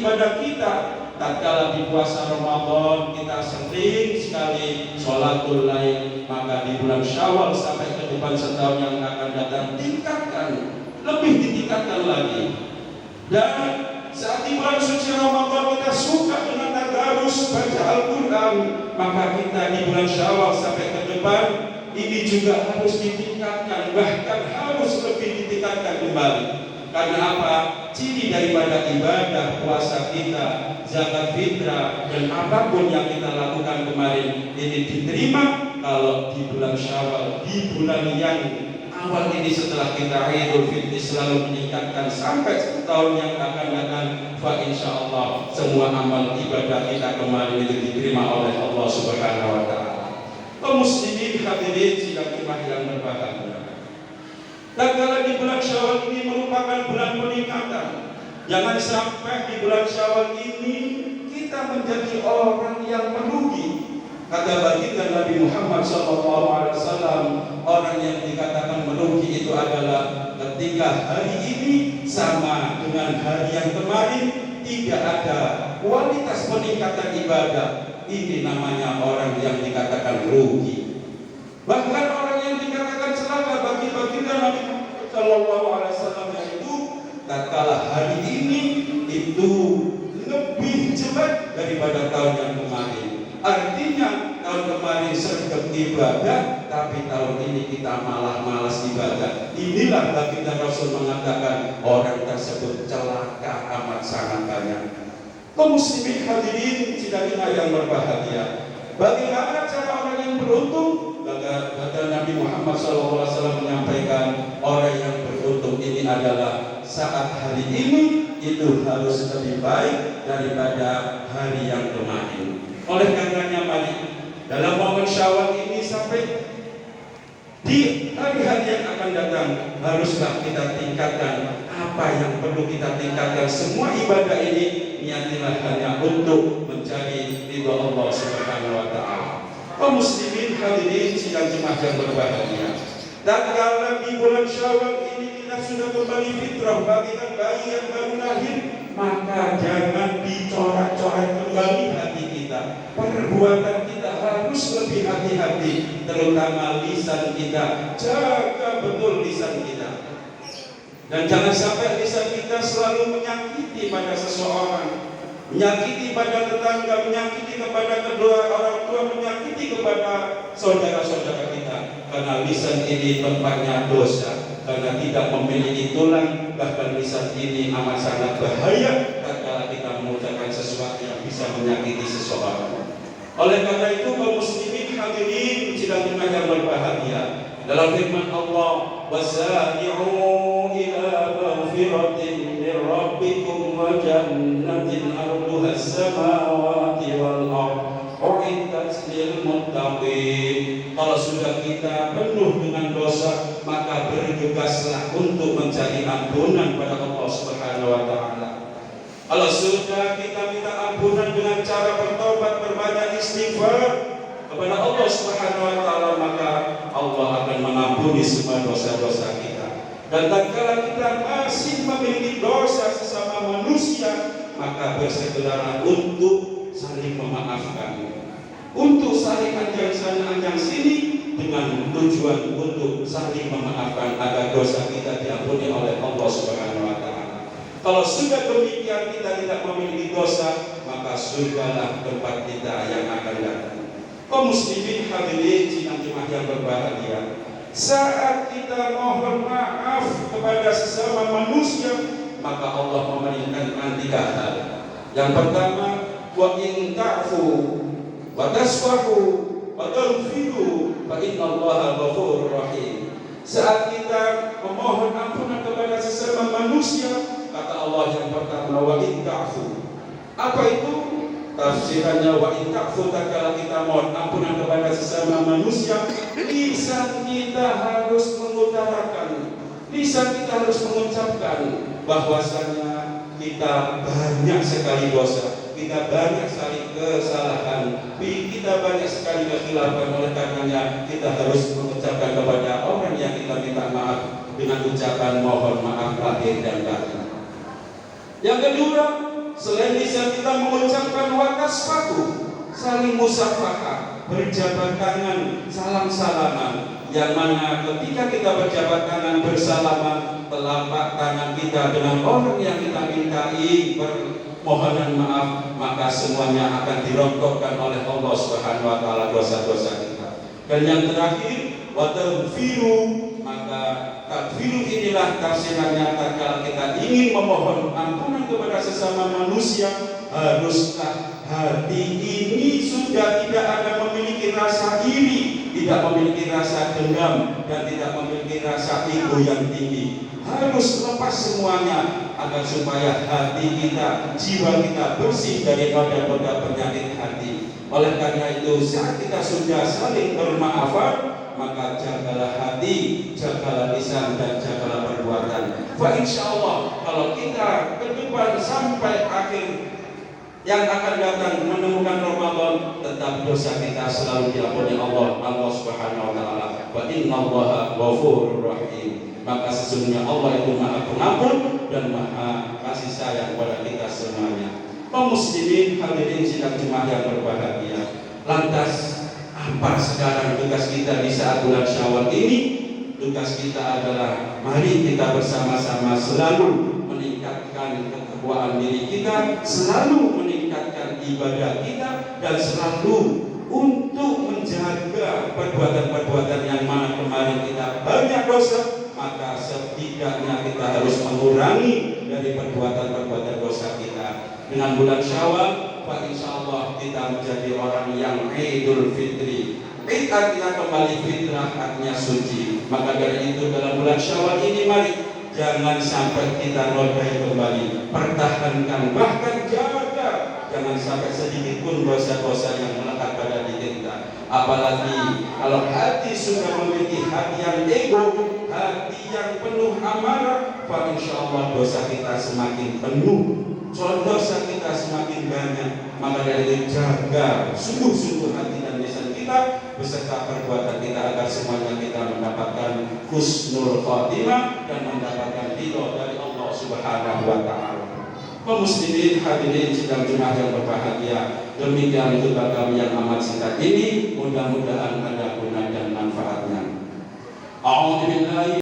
ibadah kita. Tatkala di puasa Ramadan kita sering sekali sholatul lail, maka di bulan Syawal sampai ke depan setahun yang akan datang tingkatkan, lebih ditingkatkan lagi. Dan saat di bulan suci Ramadan kita suka dengan tadarus baca Al-Quran, maka kita di bulan Syawal sampai ke depan ini juga harus ditingkatkan, bahkan harus lebih ditingkatkan kembali. Karena apa? Ciri daripada ibadah puasa kita, zakat fitrah, dan apapun yang kita lakukan kemarin ini diterima kalau di bulan Syawal, di bulan yang awal ini setelah kita Idul Fitri selalu meningkatkan sampai setahun yang akan datang. Fa insya Allah semua amal ibadah kita kemarin itu diterima oleh Allah Subhanahu Wa Taala. Kaum muslimin hadirin sidang jemaah yang berbahagia. Dan kalau di bulan Syawal ini merupakan bulan peningkatan, jangan sampai di bulan Syawal ini kita menjadi orang yang merugi. Kata baginda Nabi Muhammad SAW, orang yang dikatakan merugi itu adalah ketika hari ini sama dengan hari yang kemarin tidak ada kualitas peningkatan ibadah. Ini namanya orang yang dikatakan rugi. Bahkan orang yang dikatakan celaka bagi baginda Nabi Muhammad SAW itu tatkala hari ini itu lebih jelek daripada tahun yang kemarin. Artinya tahun kemarin sergap ibadah, tapi tahun ini kita malah malas ibadah. Inilah baginda Rasul mengatakan orang tersebut celaka amat sangat banyak. Kaum muslimin hadirin sidang yang berbahagia, bagaimana cara orang yang beruntung? Kata Nabi Muhammad SAW menyampaikan orang yang beruntung ini adalah saat hari ini itu harus lebih baik daripada hari yang kemarin. Oleh karenanya mari dalam momen Syawal ini sampai di hari-hari yang akan datang haruslah kita tingkatkan apa yang perlu kita tingkatkan. Semua ibadah ini niatilah hanya untuk mencari ridha Allah Subhanahu Wa Taala. Kaum muslimin hadirin sidang jemaah yang berbahagia. Tatkala di bulan Syawal ini kita sudah kembali fitrah bagikan bayi yang baru lahir, maka jangan dicorak-corak kembali hati kita. Perbuatan kita harus lebih hati-hati, terutama lisan kita. Jaga betul lisan kita. Dan jangan sampai lisan kita selalu menyakiti pada seseorang, menyakiti pada tetangga, menyakiti kepada kedua orang tua, menyakiti kepada saudara-saudara kita. Karena lisan ini tempatnya dosa, karena tidak memiliki tulang. Bahkan lisan ini amat sangat bahaya tatkala kita mengucapkan sesuatu yang bisa menyakiti seseorang. Oleh karena itu kaum muslimin hadirin sidang jemaah yang berbahagia, dalam firman Allah, wasari'u ila maghfiratin min rabbikum wa jannatin arduha as-samawati wal ardh u'iddat lil muttaqin. Kalau sudah kita penuh dengan dosa, maka bergegaslah untuk mencari ampunan pada Allah Subhanahu Wa Taala. Kalau sudah kita minta ampunan dengan cara bertobat, berbanyak istighfar kepada Allah Subhanahu Wa Taala, maka Allah akan mengampuni semua dosa-dosa kita. Dan tatkala kita masih memiliki dosa sesama manusia, maka bersegeralah untuk saling memaafkan, untuk saling anjang sana anjang sini, dengan tujuan untuk saling memaafkan agar dosa kita diampuni oleh Allah Subhanahu Wa Taala. Kalau sudah demikian kita tidak memiliki dosa, maka surgalah tempat kita yang akan datang. Kaum muslimin hadirin sidang jemaah yang berbahagia, saat kita mohon maaf kepada sesama manusia, maka Allah memerintahkan 3 hal. Yang pertama, wa in ta'fu wa tasfahu wa taghfiru fa innallaha ghafurur rahim. Saat kita memohon ampunan kepada sesama manusia, kata Allah yang pertama, wa in ta'fu. Apa itu? Tafsirannya, wa in ta'fu, tatkala kita mohon ampunan kepada sesama manusia, lisan kita harus mengutarakan, lisan kita harus mengucapkan bahwasanya kita banyak sekali dosa, kita banyak sekali kesalahan, kita banyak sekali kekhilafan. Oleh karenanya kita harus mengucapkan kepada orang yang kita minta maaf dengan ucapan mohon maaf lahir dan batin. Yang kedua, selain bisa kita mengucapkan wakasfatu, saling musafahah, berjabat tangan, salam-salaman, yang mana ketika kita berjabat tangan bersalaman, telapak tangan kita dengan orang yang kita mintai permohonan maaf, maka semuanya akan dirontokkan oleh Allah Subhanahu wa taala dosa-dosa kita. Dan yang terakhir, wa taghfiru, maka takfiru inilah tafsirannya tatkala kita ingin memohon ampunan kepada sesama manusia, haruskah hati ini sudah tidak ada memiliki rasa iri, tidak memiliki rasa dendam, dan tidak memiliki rasa ego yang tinggi. Harus lepas semuanya agar supaya hati kita, jiwa kita bersih dari noda-noda penyakit hati. Oleh karena itu, saat kita sudah saling bermaafan, maka jagalah hati, jagalah lisan, dan jagalah perbuatan. Fa insya Allah, kalau kita ke depan sampai akhir yang akan datang menemukan Ramadan, tetap dosa kita selalu diampuni Allah Subhanahu wa taala. Wa innallaha ghafurur rahim. Maka sesungguhnya Allah itu Maha Pengampun dan Maha kasih sayang kepada kita semuanya. Kaum muslimin hadirin sidang Jumat yang berbahagia. Lantas apa sekarang tugas kita di saat bulan Syawal ini? Tugas kita adalah mari kita bersama-sama selalu meningkatkan ketakwaan diri kita, selalu meningkatkan ibadah kita, dan selalu untuk menjaga perbuatan-perbuatan yang mana kemarin kita banyak dosa, maka setidaknya kita harus mengurangi dari perbuatan-perbuatan dosa kita. Dengan bulan Syawal, insya Allah kita menjadi orang yang Idul Fitri. Id artinya kembali, fitrah artinya suci. Maka dari itu dalam bulan Syawal ini mari jangan sampai kita nodai kembali, pertahankan, bahkan jaga, jangan sampai sedikit pun dosa-dosa yang melekat pada diri kita. Apalagi kalau hati sudah memiliki hati yang ego, hati yang penuh amarah, insya Allah dosa kita semakin penuh, dosa kita semakin banyak. Maka dari itu jaga sungguh-sungguh hati dan lisan kita beserta perbuatan kita agar semuanya kita mendapatkan husnul khotimah dan mendapatkan ridho dari Allah Subhanahu wa taala. Kaum muslimin hadirin sidang Jumat yang berbahagia, demikian khutbah kami yang amat singkat ini, mudah-mudahan ada guna dan manfaatnya. A'udzubillahi